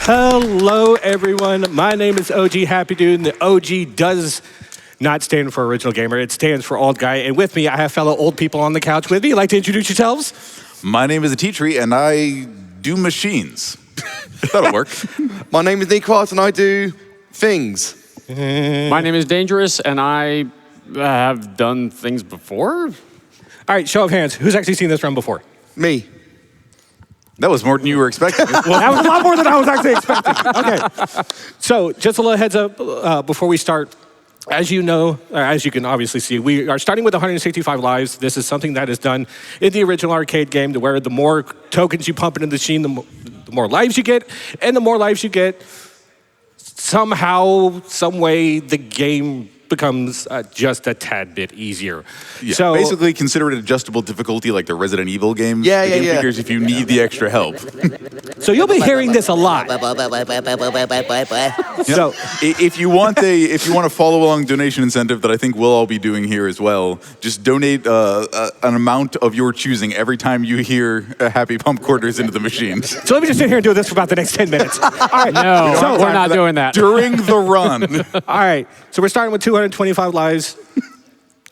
Hello, everyone. My name is OGHappydude, and the OG does not stand for original gamer. It stands for old guy. And with me, I have fellow old people on the couch with me. You'd like to introduce yourselves? My name is ateatree, and I do machines. That'll work. My name is Nikoheart, and I do things. My name is Danejerus, and I have done things before. All right, show of hands. Who's actually seen this run before? Me. That was more than you were expecting. Well, that was a lot more than I was actually expecting. Okay. So just a little heads up before we start. As you know, or as you can obviously see, we are starting with 165 lives. This is something that is done in the original arcade game to where the more tokens you pump into the machine, the more lives you get. And the more lives you get, somehow, some way, the game becomes just a tad bit easier. Yeah, so basically consider it adjustable difficulty like the Resident Evil games. Yeah, the game yeah. figures if you need the extra help. So you'll be hearing this a lot. So if you want a follow along donation incentive that I think we'll all be doing here as well, just donate an amount of your choosing every time you hear happy pump quarters into the machine. So let me just sit here and do this for about the next 10 minutes. All right. No, So we're not doing that. During the run. All right. So we're starting with 225 lives.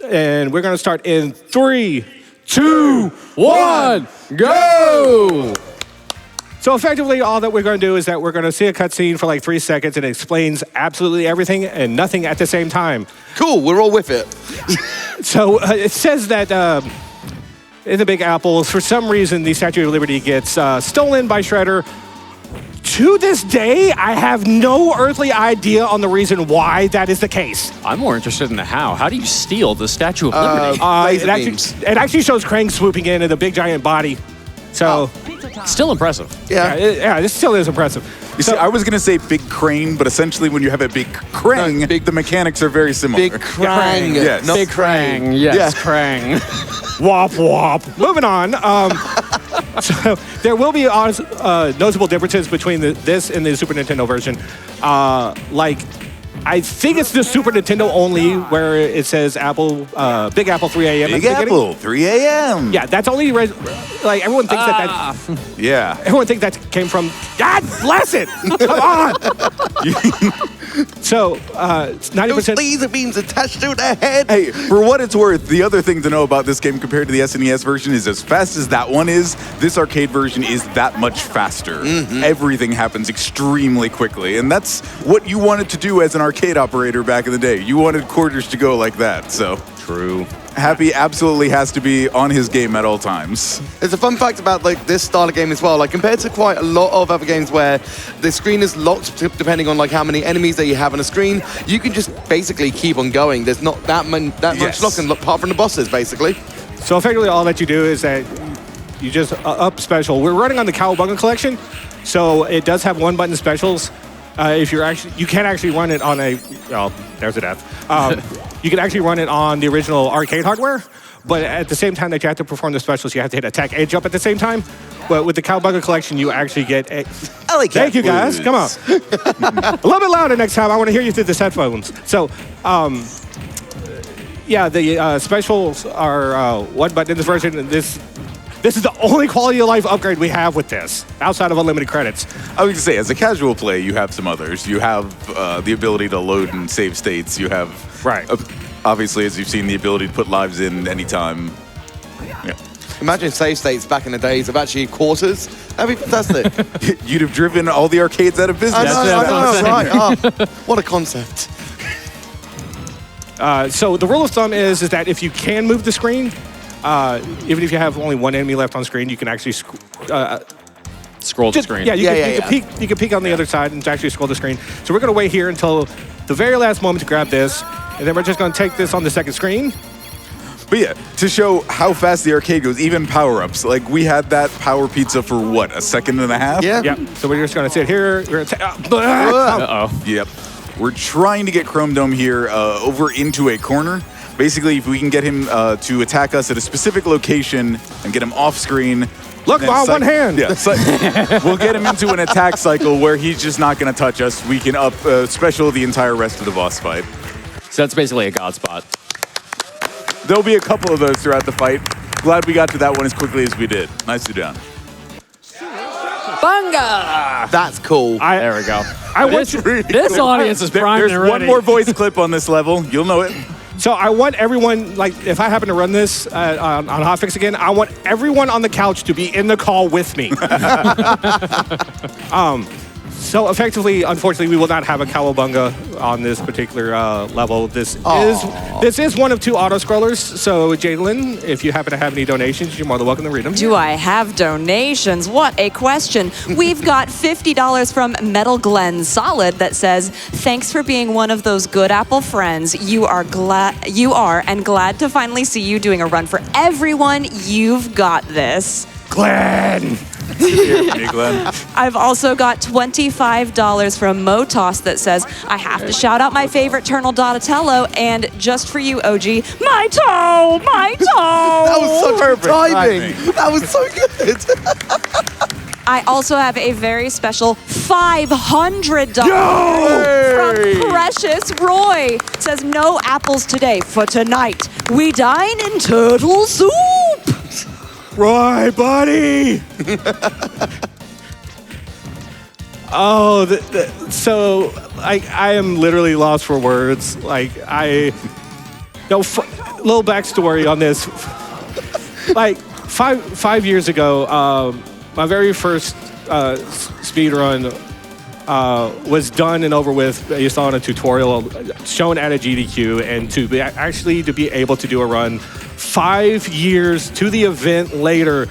And we're going to start in 3, 2, 1, go! So effectively, all that we're going to do is that we're going to see a cutscene for like 3 seconds, and it explains absolutely everything and nothing at the same time. Cool, we're all with it. So it says that in the Big Apple, for some reason, the Statue of Liberty gets stolen by Shredder. To this day, I have no earthly idea on the reason why that is the case. I'm more interested in the how. How do you steal the Statue of Liberty? Laser It beams. actually shows Krang swooping in a big giant body. So, Still impressive. yeah, this still is impressive. You see, I was going to say big crane, but essentially when you have a big crane, the mechanics are very similar. Big Krang. Yes. Not Big Krang. Yes, Yeah. Krang. Wop, wop. Moving on. So there will be noticeable differences between this and the Super Nintendo version. Like, I think it's the Super Nintendo only where it says Big Apple 3 a.m. Big Apple, 3 a.m. Yeah, that's only, like, everyone thinks that Yeah. everyone thinks that came from, God bless it! Come on! So, 90%. Those laser beams attached to the head. Hey, for what it's worth, the other thing to know about this game compared to the SNES version is as fast as that one is, this arcade version is that much faster. Everything happens extremely quickly, and that's what you wanted to do as an arcade operator back in the day. You wanted quarters to go like that, so. True. Happy absolutely has to be on his game at all times. There's a fun fact about like this style of game as well. Like compared to quite a lot of other games where the screen is locked depending on like how many enemies that you have on a screen, you can just basically keep on going. There's not that much locking apart from the bosses, basically. So effectively, all that you do is that you just up special. We're running on the Cowabunga collection, so it does have one-button specials. If you're actually, you can actually run it on a. Oh, there's a death. You can actually run it on the original arcade hardware, but at the same time that you have to perform the specials, you have to hit attack and jump at the same time. But with the Cowabunga collection, you actually get. I like Thank you guys. Come on. A little bit louder next time. I want to hear you through the headphones. So. Yeah, the specials are one button in this version. And this is the only quality of life upgrade we have with this, outside of unlimited credits. I was going to say, as a casual play, you have some others. You have the ability to load and save states. You have, obviously, as you've seen, the ability to put lives in anytime. Yeah. Imagine save states back in the days of actually quarters. That'd be fantastic. You'd have driven all the arcades out of business. I know, right? Oh, what a concept. So the rule of thumb is that if you can move the screen, even if you have only one enemy left on screen, you can actually Scroll the screen. Yeah, you can peek on the other side and actually scroll the screen. So we're going to wait here until the very last moment to grab this, and then we're just going to take this on the second screen. But yeah, to show how fast the arcade goes, even power-ups. Like, we had that power pizza for, what, a second and a half? Yeah. Yep. So we're just going to sit here. We're gonna Uh-oh. Yep. We're trying to get Chrome Dome here over into a corner. Basically, if we can get him to attack us at a specific location and get him off screen. Look, one hand. Yeah, we'll get him into an attack cycle where he's just not going to touch us. We can up special the entire rest of the boss fight. So that's basically a god spot. There'll be a couple of those throughout the fight. Glad we got to that one as quickly as we did. Nicely done. Cowabunga! That's cool. There we go. I want This audience is primed There's and one ready. more voice clip on this level. You'll know it. So I want everyone, like, if I happen to run this on Hotfix again, I want everyone on the couch to be in the call with me. So effectively, unfortunately, we will not have a cowabunga on this particular level. This is one of 2 auto-scrollers. So Jaidlyn, if you happen to have any donations, you're more than welcome to read them. Do I have donations? What a question. We've got $50 from Metal Glen Solid that says, thanks for being one of those good Apple friends. You are and glad to finally see you doing a run for everyone. You've got this. Glenn! Hey, Glenn. I've also got $25 from Motos that says, I have to shout out my favorite Turtle Donatello, and just for you, OG, my toe, my toe. That was such Perfect timing. timing. That was so good. I also have a very special $500 Yay! from Precious Roy. It says, no apples today, for tonight we dine in turtle soup. Roy, buddy! So I am literally lost for words. Like, little backstory on this. Like, five years ago, my very first speed run was done and over with based on a tutorial shown at a GDQ, and to be able to do a run 5 years to the event later,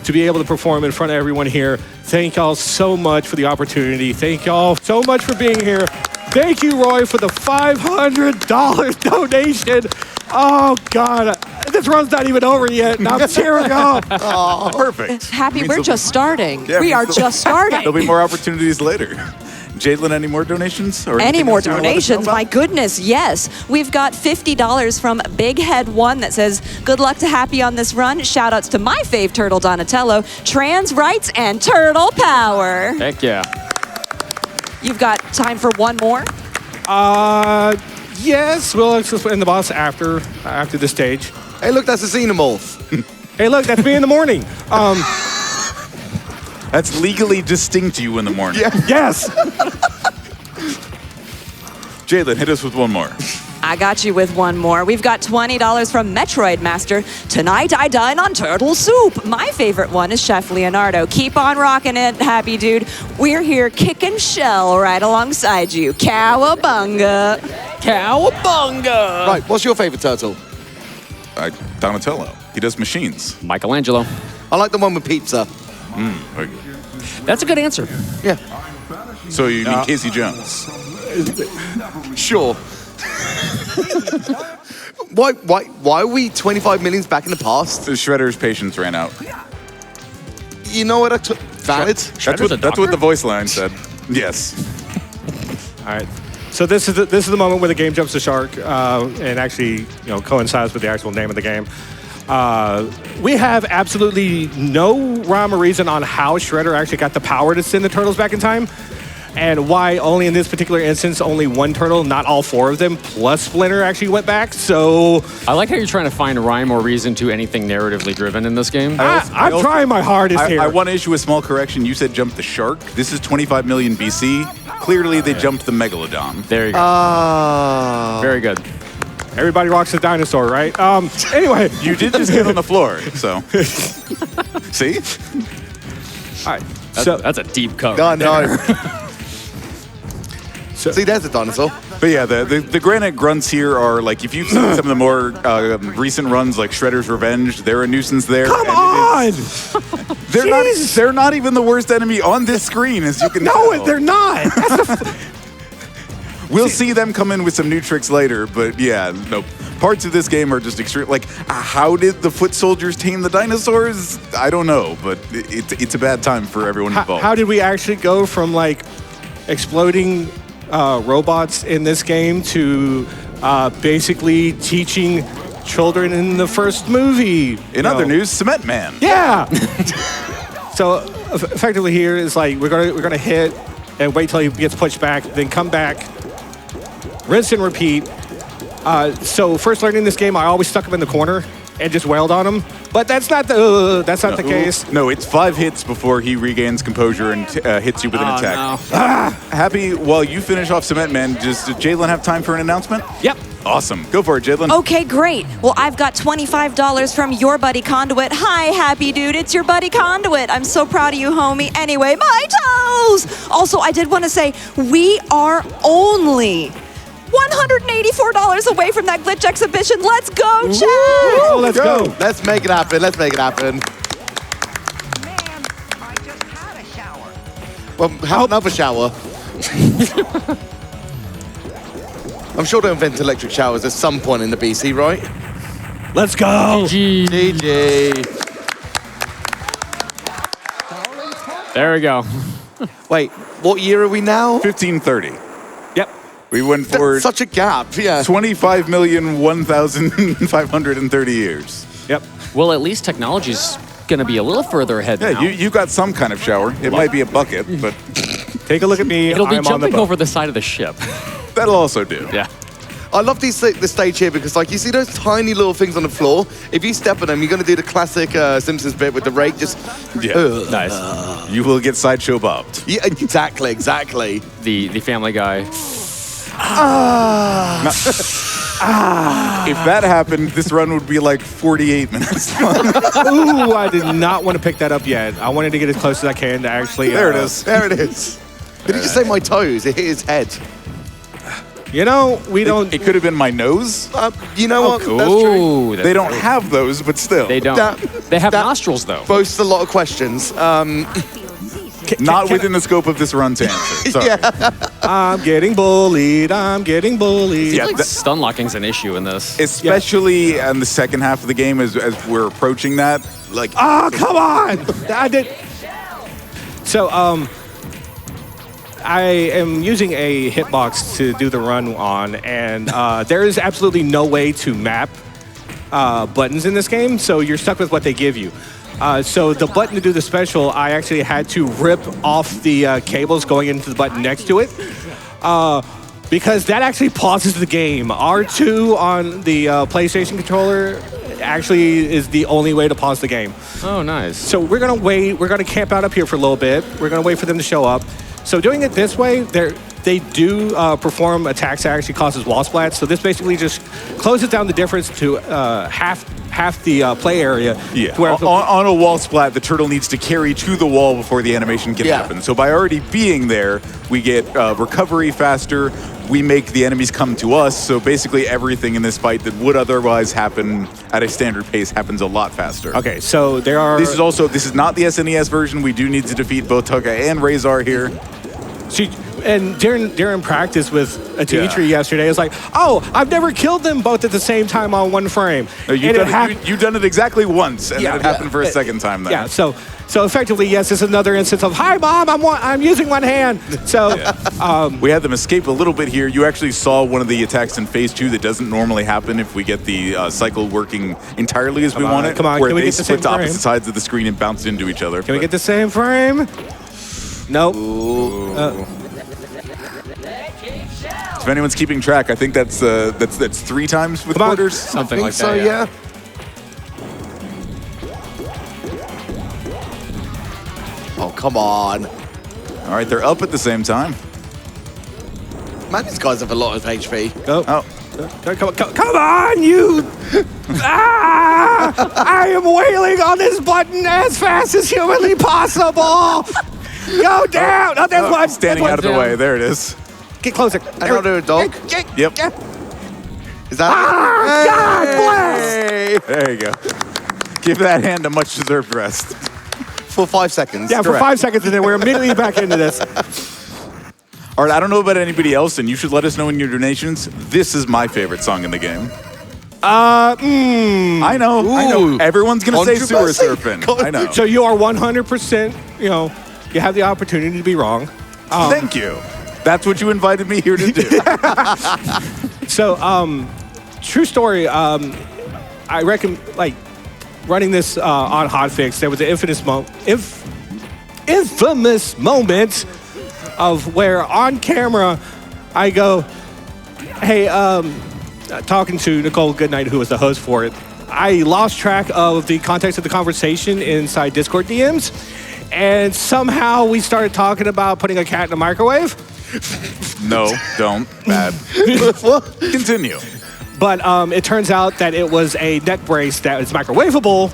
to be able to perform in front of everyone here. Thank y'all so much for the opportunity. Thank y'all so much for being here. Thank you, Roy, for the $500 donation. Oh, God. This run's not even over yet, and I'm tearing up. Perfect. Happy, Means we're there'll- just starting. Yeah, we means are there'll- just starting. There'll be more opportunities later. Jaidlyn, any more donations? Or Any anything more else you wanna let us know donations? about? My goodness, yes. We've got $50 from Big Head One that says, good luck to Happy on this run. Shout outs to my fave turtle, Donatello, trans rights, and turtle power. Heck yeah. You've got time for one more? Yes, we'll explain the boss after the stage. Hey, look, that's a xenomorph. Hey, look, that's me in the morning. That's legally distinct to you in the morning. Yeah. Yes. Jaidlyn, hit us with one more. I got you with one more. We've got $20 from Metroid Master. Tonight I dine on turtle soup. My favorite one is Chef Leonardo. Keep on rocking it, Happy Dude. We're here kicking shell right alongside you. Cowabunga. Cowabunga! Right, what's your favorite turtle? Donatello. He does machines. Michelangelo. I like the one with pizza. Very good. That's a good answer. Yeah, So you mean Casey Jones? sure. Why are we 25 millions back in the past? The Shredder's patience ran out. You know what? Valid. That's what the voice line said. Yes. All right. So this is the moment where the game jumps the shark and actually coincides with the actual name of the game. We have absolutely no rhyme or reason on how Shredder actually got the power to send the turtles back in time, and why only in this particular instance only one turtle, not all 4 of them, plus Splinter actually went back. So I like how you're trying to find rhyme or reason to anything narratively driven in this game. I'm trying my hardest here. I want to issue a small correction. You said jump the shark. This is 25 million BC. Clearly, they jumped the Megalodon. There you go. Very good. Everybody rocks the dinosaur, right? Anyway, You did just get on the floor, so. See? all right. That's a deep cut. No, no. So- See, there's a dinosaur. But yeah, the granite grunts here are like, if you've seen some of the more recent runs like Shredder's Revenge, they're a nuisance there. Come and it on! is- They're not even the worst enemy on this screen, as you can No, tell. they're not. We'll see them come in with some new tricks later, but yeah, no. Parts of this game are just extreme. Like, how did the foot soldiers tame the dinosaurs? I don't know, but it's a bad time for everyone involved. How did we actually go from like exploding robots in this game to basically teaching children in the first movie? In other news, Cement Man. Yeah. So effectively here is like we're gonna hit and wait till he gets pushed back, then come back, rinse and repeat. So first learning this game, I always stuck him in the corner and just wailed on him. But that's not the case. No, it's 5 hits before he regains composure and hits you with an attack. No. Happy, while you finish off Cement Man, does Jaidlyn have time for an announcement? Yep. Awesome. Go for it, Jaidlyn. Okay, great. Well, I've got $25 from your buddy Conduit. Hi, Happy Dude. It's your buddy Conduit. I'm so proud of you, homie. Anyway, my toes. Also, I did want to say we are only $184 away from that glitch exhibition. Let's go, Chad. Oh, let's go. Let's make it happen. Let's make it happen. Ma'am, I just had a shower. Well, have another shower. I'm sure they invent electric showers at some point in the BC, right? Let's go. GG. There we go. Wait, what year are we now? 1530. Yep. We went for Such a gap, yeah. 25,001,530 years. Yep. Well, at least technology's gonna be a little further ahead Yeah, now. you got some kind of shower. It might be a bucket, but Take a look at me. It'll be I'm on the jumping boat. over the side of the ship. that'll also do. Yeah. I love the stage here because, like, you see those tiny little things on the floor? If you step on them, you're going to do the classic Simpsons bit with the rake, just... Yeah. Ugh. Nice. You will get sideshow bobbed. Yeah, exactly. The Family Guy. If that happened, this run would be like 48 minutes long. Ooh, I did not want to pick that up yet. I wanted to get as close as I can to actually. There it is. There it is. Did he just say my toes? It hit his head. You know, we don't. It could have been my nose. You know what? cool. That's true. Ooh, They don't have those, but still. They don't. They have nostrils, though. Boasts a lot of questions. Not within the scope of this run to answer. Sorry. I'm getting bullied. I'm getting bullied. Yeah, Like stun locking's an issue in this. Especially in the second half of the game as we're approaching that. Like, Oh, come on! I did. So, I am using a hitbox to do the run on, and there is absolutely no way to map buttons in this game, so you're stuck with what they give you. So the button to do the special, I actually had to rip off the cables going into the button next to it, because that actually pauses the game. R2 on the PlayStation controller actually is the only way to pause the game. Oh, nice. So we're gonna wait. We're gonna camp out up here for a little bit. We're gonna wait for them to show up. So doing it this way, they do perform attacks that actually causes wall splats. So this basically just closes down the difference to half the play area. yeah. To where On a wall splat, the turtle needs to carry to the wall before the animation can happen. So by already being there, we get recovery faster. We make the enemies come to us. So basically everything in this fight that would otherwise happen at a standard pace happens a lot faster. okay, so there are. This is not the SNES version. We do need to defeat both Tugga and Razor here. And during practice with ateatree Yeah. yesterday, it's like, oh, I've never killed them both at the same time on one frame. No, And it hap- you've done it exactly once, and Yeah. then it happened for a second time. Then. Yeah, so effectively, yes, it's another instance of, hi, Mom, I'm using one hand. So, We had them escape a little bit here. You actually saw one of the attacks in phase 2 that doesn't normally happen if we get the cycle working entirely as we want it. come on, where can we they get the split same to opposite frame? sides of the screen and bounce into each other. can we get the same frame? Nope. If anyone's keeping track, I think that's 3 times with Come on. quarters. Something think like so, that. yeah. Oh, come on. All right, they're up at the same time. Man, these guys have a lot of HP. Oh, Come on, you! I am wailing on this button as fast as humanly possible. Go down! Oh, there's one. standing There's out of one. the way. There it is. Get closer. Another dog? Yep. Is that God bless! Hey! There you go. Give that hand a much-deserved rest. For 5 seconds. Yeah, for Correct. 5 seconds, and then we're immediately back into this. All right, I don't know about anybody else, and you should let us know in your donations. This is my favorite song in the game. I know. Everyone's going to say Sewer Controversy. Surfing. I know. So you are 100%, you have the opportunity to be wrong. Thank you. That's what you invited me here to do. So, true story, I reckon, running this on Hotfix, there was an infamous moment of where on camera I go, hey, talking to Nicole Goodnight, who was the host for it, I lost track of the context of the conversation inside Discord DMs, and somehow we started talking about putting a cat in a microwave. No, don't. Bad. Continue. But it turns out that it was a neck brace that was microwavable.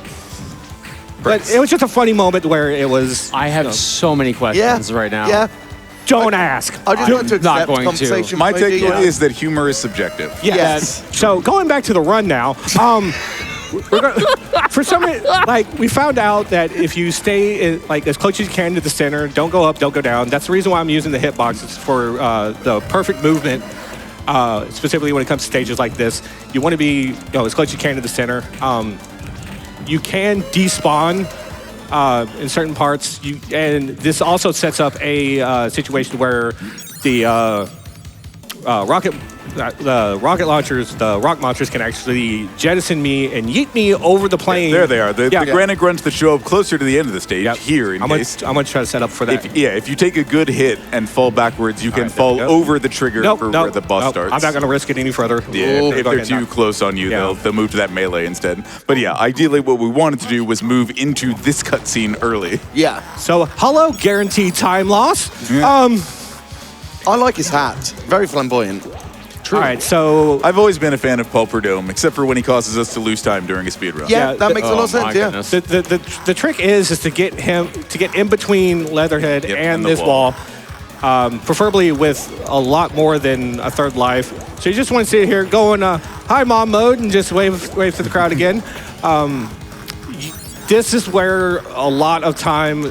But it was just a funny moment where it was. I have so many questions right now. Yeah. Don't ask. I just want to Not accept going to. conversation. My maybe. takeaway is that humor is subjective. Yes. So going back to the run now, for some reason, like we found out that if you stay like as close as you can to the center, don't go up, don't go down. That's the reason why I'm using the hitboxes for the perfect movement. Specifically when it comes to stages like this, you want to be as close as you can to the center. You can despawn in certain parts, and this also sets up a situation where the rocket launchers, the rock monsters, can actually jettison me and yeet me over the plane. There they are. The granite grunts that show up closer to the end of the stage here in case. I'm going to try to set up for that. If you take a good hit and fall backwards, you can fall over the trigger where the boss starts. I'm not going to risk it any further. Yeah, if they're too close on you, they'll move to that melee instead. But yeah, ideally what we wanted to do was move into this cutscene early. Yeah. So, hello, guaranteed time loss. Yeah. I like his hat. Very flamboyant. All right, so I've always been a fan of Pulperdome, except for when he causes us to lose time during a speedrun. Yeah, that makes a lot of sense, yeah. Goodness. the trick is to get him to get in between Leatherhead and the this wall, preferably with a lot more than a third life. So you just want to sit here going hi mom mode and just wave to the crowd again. This is where a lot of time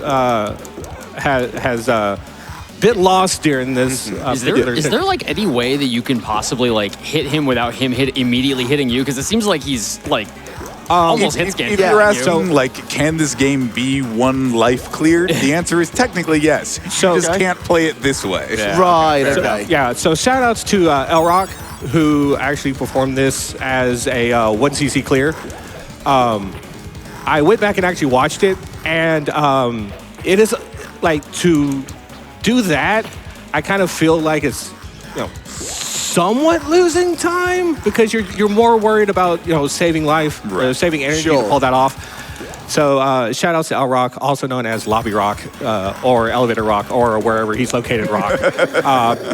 has been lost during this. Is there like any way that you can possibly like hit him without him immediately hitting you? Because it seems like he's like almost hit scan. If you're asking, like, can this game be one life cleared? The answer is technically yes. So- you just can't play it this way. Yeah. Right, okay. Yeah, so shout outs to Elrock, who actually performed this as a 1cc clear. I went back and actually watched it, and it is like to do that, I kind of feel like it's somewhat losing time because you're more worried about saving life, saving energy to pull that off. So shout outs to El Rock, also known as Lobby Rock or Elevator Rock or wherever he's located. Rock.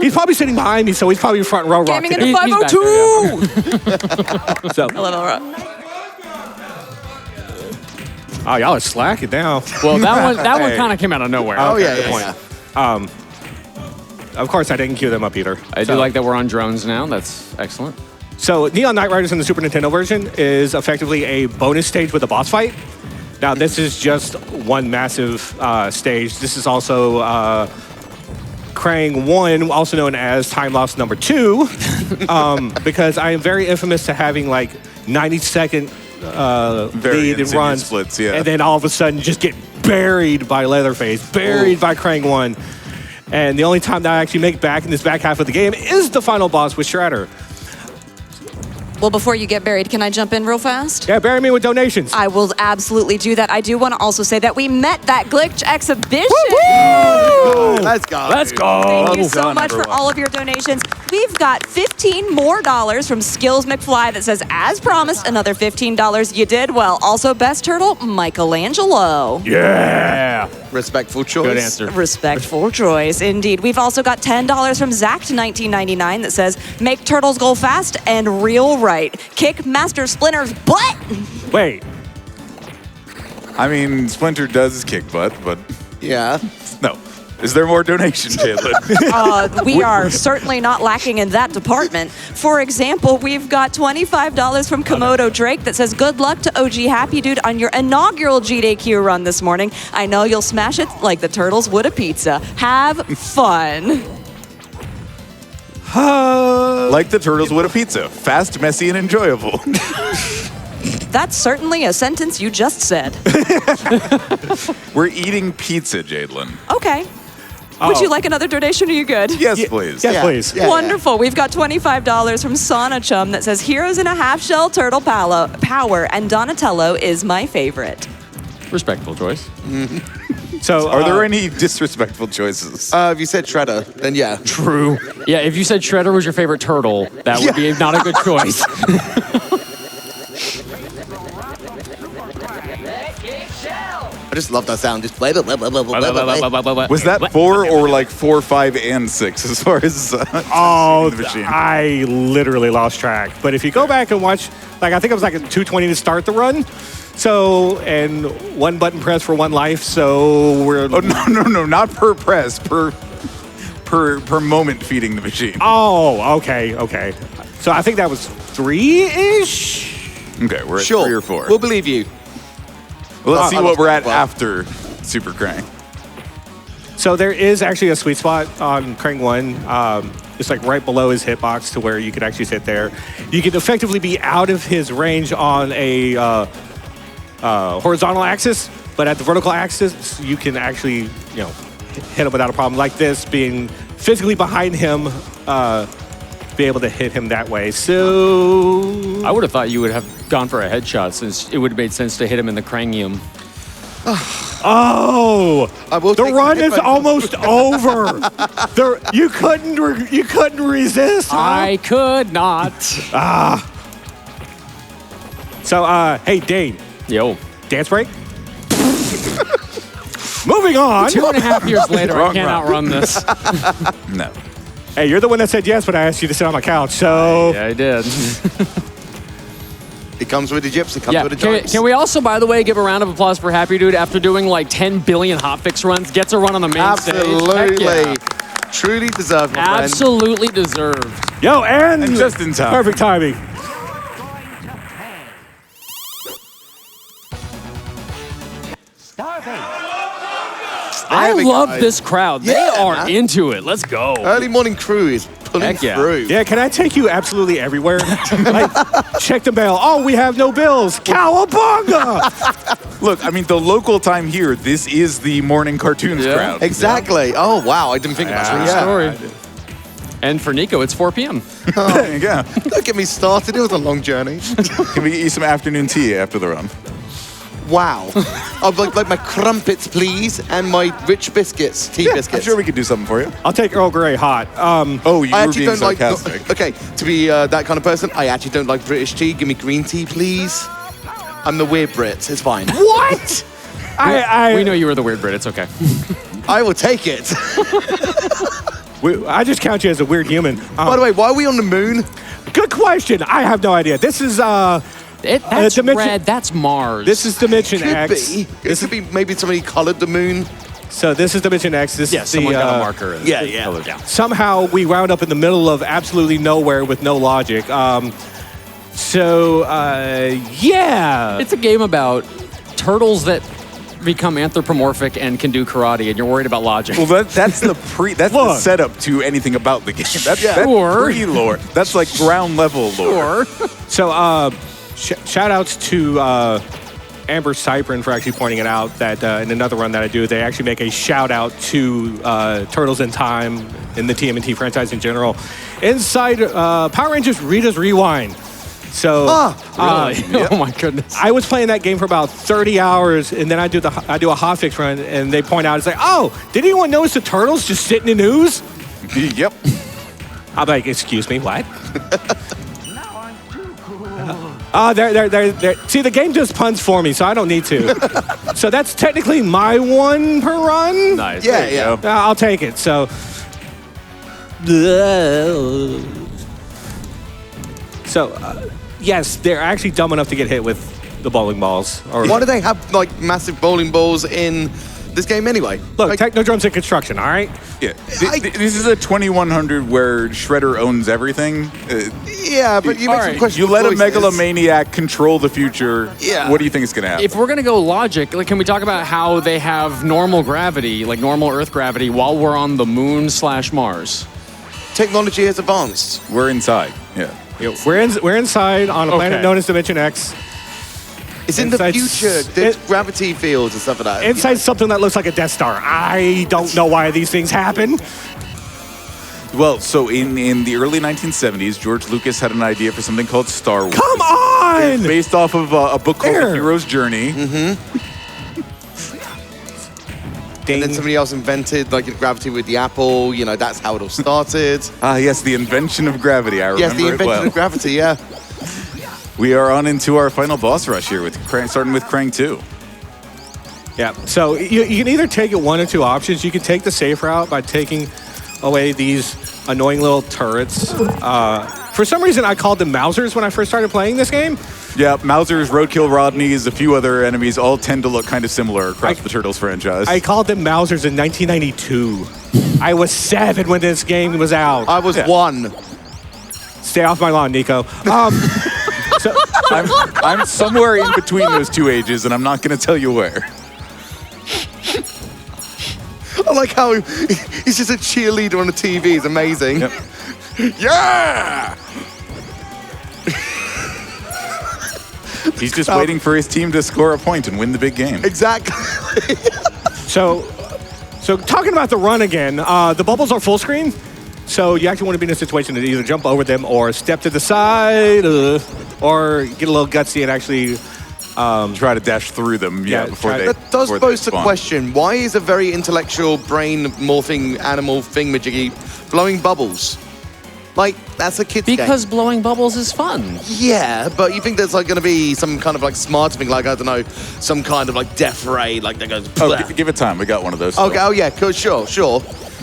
He's probably sitting behind me, so he's probably front row. Rock. Gaming in today. the He's back 502. So, I love El Rock. oh, y'all are slacking now. Well, that one kind of came out of nowhere. Oh, Okay, yeah, good yeah, point. Of course, I didn't cue them up either. I do like that we're on drones now. That's excellent. So Neon Knight Riders in the Super Nintendo version is effectively a bonus stage with a boss fight. Now, this is just one massive stage. This is also Krang 1, also known as Time Loss number 2, because I am very infamous to having like 90-second lead and runs, splits, yeah. and then all of a sudden just get buried by Leatherface, buried by Krang 1. And the only time that I actually make back in this back half of the game is the final boss with Shredder. Well, before you get buried, can I jump in real fast? Yeah, bury me with donations. I will absolutely do that. I do want to also say that we met that glitch exhibition. Let's go. Let's go. Thank you so done, much for everyone. all of your donations. We've got $15 more from Skills McFly that says, as promised, another $15. You did well. Also, Best Turtle, Michelangelo. Yeah. Respectful choice. Good answer. Respectful choice, indeed. We've also got $10 from Zacked1999 that says, make turtles go fast and real right. Kick Master Splinter's butt. Wait. I mean, Splinter does kick butt, but Yeah. no. Is there more donations, Jaidlyn? We are certainly not lacking in that department. For example, we've got $25 from Komodo Drake that says, good luck to OGHappydude on your inaugural GDQ run this morning. I know you'll smash it like the turtles would a pizza. Have fun. Like the turtles would a pizza. Fast, messy, and enjoyable. That's certainly a sentence you just said. We're eating pizza, Jaidlyn. Okay. Would you like another donation? Are you good? Yes, please. Yes, please. Yeah. Wonderful. We've got $25 from Sauna Chum that says, Heroes in a Half-Shell Turtle Power, and Donatello is my favorite. Respectful choice. So, Are there any disrespectful choices? If you said Shredder, then yeah. True. Yeah, if you said Shredder was your favorite turtle, that would be not a good choice. I just love that sound. Just was Was that 4 or like 4, 5, and 6 as far as Oh, the machine? I literally lost track. But if you go back and watch, like I think it was like a 220 to start the run. So, and 1 button press for 1 life. So we're. Oh no, not per press, per moment feeding the machine. Oh, okay. So I think that was 3-ish. Okay, we're at Sure. 3 or 4. We'll believe you. Well, let's see what we're at well. after Super Krang. So there is actually a sweet spot on Krang 1. It's like right below his hitbox to where you could actually sit there. You could effectively be out of his range on a horizontal axis, but at the vertical axis, you can actually, hit him without a problem. Like this, being physically behind him, be able to hit him that way. So I would have thought you would have gone for a headshot since it would have made sense to hit him in the cranium. Oh, I will the take run the is hit, almost over. You couldn't resist. Huh? I could not. So, hey, Dane, Yo. dance break. Moving on. 2.5 years later, I Wrong can't round. outrun this. No. Hey, you're the one that said yes when I asked you to sit on my couch. So, Yeah, I did. It comes with the gyps. It comes Yeah. with the Can, gyps. can we also, by the way, give a round of applause for Happy Dude after doing like 10 billion hotfix runs, gets a run on the main stage? Heck Absolutely. yeah. Truly deserved, my friend. Absolutely deserved. yo, and just in time. Perfect timing. I we love go. this crowd. Yeah, They are man. into it. Let's go. Early morning crew is pulling Heck yeah. through. Yeah, can I take you absolutely everywhere? Like, check the mail. Oh, we have no bills. Cowabunga! Look, I mean, the local time here, this is the morning cartoons Yeah. crowd. Exactly. Oh, wow. I didn't think about True that. story. And for Nico, it's 4 p.m. Yeah. Don't get me started. It was a long journey. Can we get you some afternoon tea after the run? Wow. I'd like my crumpets, please, and my rich biscuits, tea biscuits. I'm sure we could do something for you. I'll take Earl Grey hot. Oh, you I were actually being don't like. sarcastic. Okay, to be that kind of person, I actually don't like British tea. Give me green tea, please. I'm the weird Brit. It's fine. What? We know you were the weird Brit. It's okay. I will take it. I just count you as a weird human. By the way, why are we on the moon? Good question. I have no idea. This is That's Dimension- red. That's Mars. this is Dimension Could X. be. It could be maybe somebody colored the moon. So this is Dimension X. This Yeah, is someone the, got a marker. And yeah. colored down. Somehow we wound up in the middle of absolutely nowhere with no logic. Yeah. It's a game about turtles that become anthropomorphic and can do karate, and you're worried about logic. Well, that's the the Look. setup to anything about the game. That's Sure. pre-lore. That's like ground level lore. So shout outs to Amber Cyprin for actually pointing it out that in another run that I do, they actually make a shout out to Turtles in Time in the TMNT franchise in general inside Power Rangers Rita's Rewind. So Really? Oh my goodness. I was playing that game for about 30 hours, and then I do a hotfix run, and they point out, it's like, oh, did anyone notice the turtles just sitting in ooze? Yep. I'm like, excuse me, what? Now I'm too cool. There. See, the game does puns for me, so I don't need to. So that's technically my 1 per run. Nice. Yeah, There you yeah. go. I'll take it. So yes, they're actually dumb enough to get hit with the bowling balls. Or Why do they have like massive bowling balls in this game anyway? look, Like, Technodrome's in construction. All right. Yeah. This is a 2100 where Shredder owns everything. yeah, but you make some Alright, questions. You let a megalomaniac control the future. Yeah. What do you think is going to happen? If we're gonna go logic, like, can we talk about how they have normal gravity, like normal Earth gravity, while we're on the moon / Mars? Technology has advanced. We're inside. Yeah. We're inside on a planet Okay. known as Dimension X. It's in the Inside future. s- There's it- gravity fields and stuff like that. Inside something that looks like a Death Star. I don't know why these things happen. Well, so in the early 1970s, George Lucas had an idea for something called Star Wars. Come on! Based off of a book called There. The Hero's Journey. And then somebody else invented like gravity with the apple. You know, that's how it all started. Ah, yes, the invention of gravity. I remember Yes, the it invention well. of gravity. Yeah. We are on into our final boss rush here, with starting with Krang 2. Yeah, so you can either take it one or two options. You can take the safe route by taking away these annoying little turrets. For some reason, I called them Mausers when I first started playing this game. Yeah, Mausers, Roadkill Rodneys, a few other enemies all tend to look kind of similar across the Turtles franchise. I called them Mausers in 1992. I was 7 when this game was out. I was 1. Stay off my lawn, Nico. I'm somewhere in between those two ages, and I'm not going to tell you where. I like how he's just a cheerleader on the TV. It's amazing. Yep. Yeah! He's just waiting for his team to score a point and win the big game. Exactly. So talking about the run again, the bubbles are full screen. So you actually want to be in a situation to either jump over them or step to the side or get a little gutsy and actually try to dash through them before they That does before pose they the spawn. question, why is a very intellectual brain morphing animal thingamajiggy blowing bubbles? Like, that's a kid's game. Because blowing bubbles is fun. Yeah, but you think there's like going to be some kind of like smart thing, like, I don't know, some kind of like death ray, like that goes... Oh, give it time. We got one of those. Okay, oh yeah, cool, sure.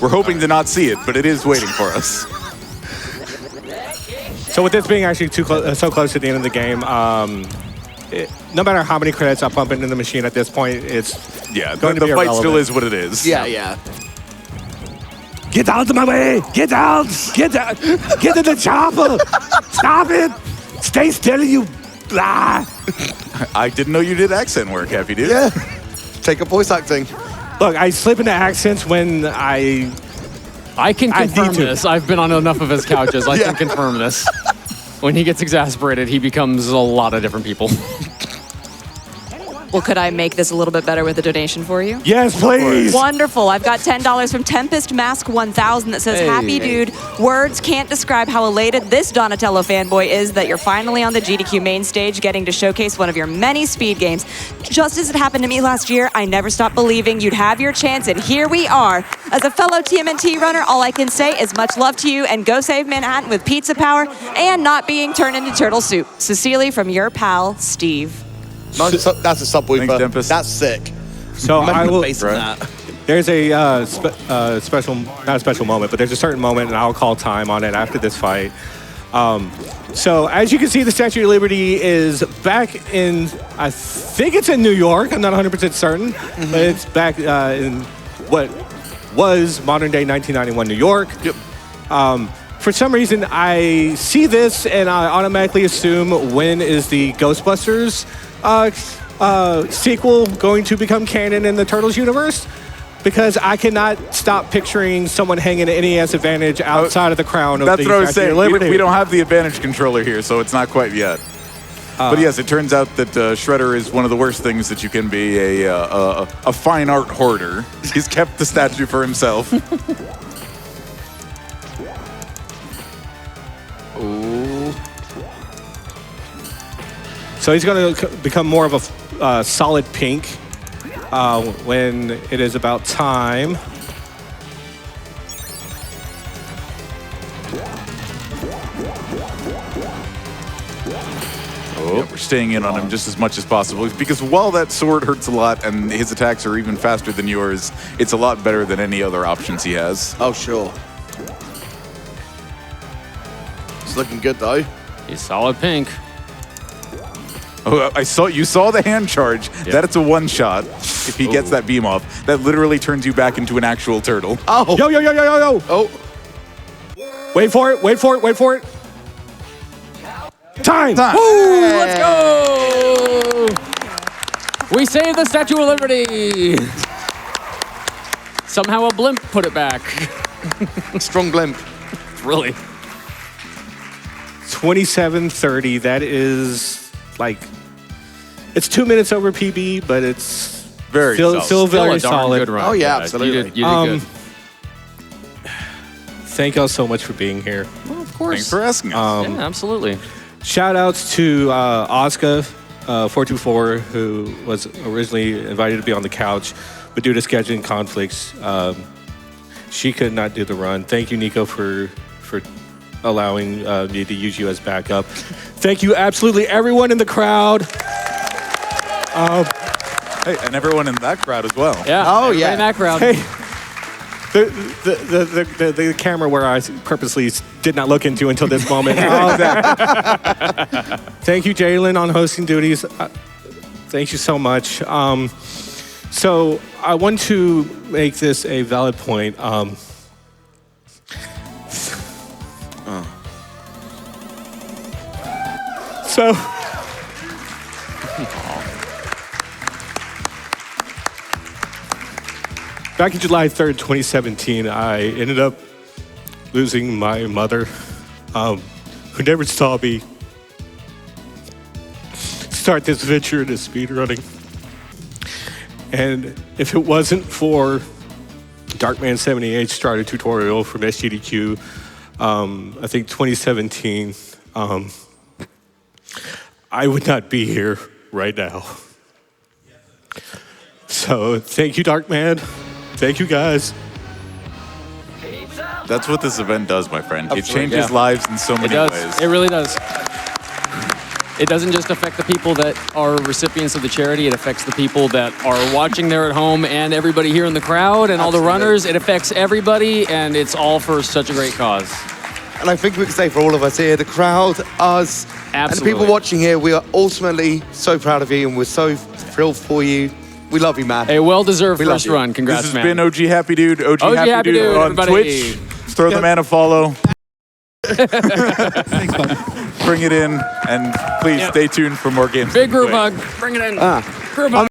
We're hoping to not see it, but it is waiting for us. So with this being actually so close to the end of the game, no matter how many credits I pump into the machine at this point, it's going to the be fight irrelevant. still is what it is. Yeah. Get out of my way! Get out! Get out! Get in the chopper! Stop it! Stay still, you... Blah. I didn't know you did accent work, Happy Dude. Yeah. Take up voice acting. Look, I slip into accents when I can I confirm need to. this. I've been on enough of his couches. I can confirm this. When he gets exasperated, he becomes a lot of different people. Well, could I make this a little bit better with a donation for you? Yes, please. Wonderful. I've got $10 from Tempest Mask 1000 that says, Hey. Happy Dude, words can't describe how elated this Donatello fanboy is that you're finally on the GDQ main stage getting to showcase one of your many speed games. Just as it happened to me last year, I never stopped believing you'd have your chance, and here we are. As a fellow TMNT runner, all I can say is much love to you and go save Manhattan with pizza power and not being turned into turtle soup. Sincerely from your pal, Steve. That's a subwoofer. Thanks, Tempest. That's sick. So I will... Bass on that. There's a special, not a special moment, but there's a certain moment, and I'll call time on it after this fight. So as you can see, the Statue of Liberty is back in, I think it's in New York. I'm not 100% certain, but it's back in what was modern day 1991 New York. Yep. For some reason, I see this and I automatically assume when is the Ghostbusters sequel going to become canon in the Turtles universe? Because I cannot stop picturing someone hanging an NES Advantage outside of the crown of That's the what I was Statue saying. of Liberty. We don't have the Advantage controller here, so it's not quite yet. But yes, it turns out that Shredder is one of the worst things that you can be, a fine art hoarder. He's kept the statue for himself. So he's going to become more of a solid pink when it is about time. Yeah, we're staying in on him just as much as possible because while that sword hurts a lot and his attacks are even faster than yours, it's a lot better than any other options he has. Oh, sure. It's looking good, though. He's solid pink. Oh, you saw the hand charge. Yeah. That it's a one shot. If he gets that beam off, that literally turns you back into an actual turtle. Oh. Yo, yo, yo, yo, yo, yo. Oh. Wait for it, wait for it, wait for it. Time. Woo, let's go! We saved the Statue of Liberty! Somehow a blimp put it back. Strong blimp. Really? 27:30. That is like, it's 2 minutes over PB, but it's Very still solid. very a darn solid. good run. Oh, yeah, absolutely. You did good. Thank y'all so much for being here. Well, of course. Thanks for asking us. Yeah, absolutely. Shout outs to Oscar 424, who was originally invited to be on the couch, but due to scheduling conflicts, she could not do the run. Thank you, Nico, for allowing me to use you as backup. Thank you, absolutely everyone in the crowd. Hey, and everyone in that crowd as well. Yeah. Oh, everybody yeah. in that crowd. Hey, the camera where I purposely did not look into until this moment. Thank you, Jaidlyn, on hosting duties. Thank you so much. So I want to make this a valid point. So. Back in July 3rd, 2017, I ended up losing my mother, who never saw me start this venture into speedrunning. And if it wasn't for Darkman78 started tutorial from SGDQ, I think 2017, I would not be here right now. So thank you, Darkman. Thank you, guys. That's what this event does, my friend. It Absolutely, changes yeah. lives in so It many does. ways. It really does. It doesn't just affect the people that are recipients of the charity. It affects the people that are watching there at home and everybody here in the crowd and all the Absolutely. runners. It affects everybody, and it's all for such a great cause. And I think we can say for all of us here, the crowd, us, and the Absolutely. people watching here, we are ultimately so proud of you and we're so thrilled for you. We love you, man. A well-deserved We love first you. run. Congrats, This has man. been OGHappydude, OGHappydude on everybody. Twitch. Throw the man a follow. Thanks, bud. Bring it in, and please Yep. stay tuned for more games. Big to play. group hug. Bring it in. Group hug.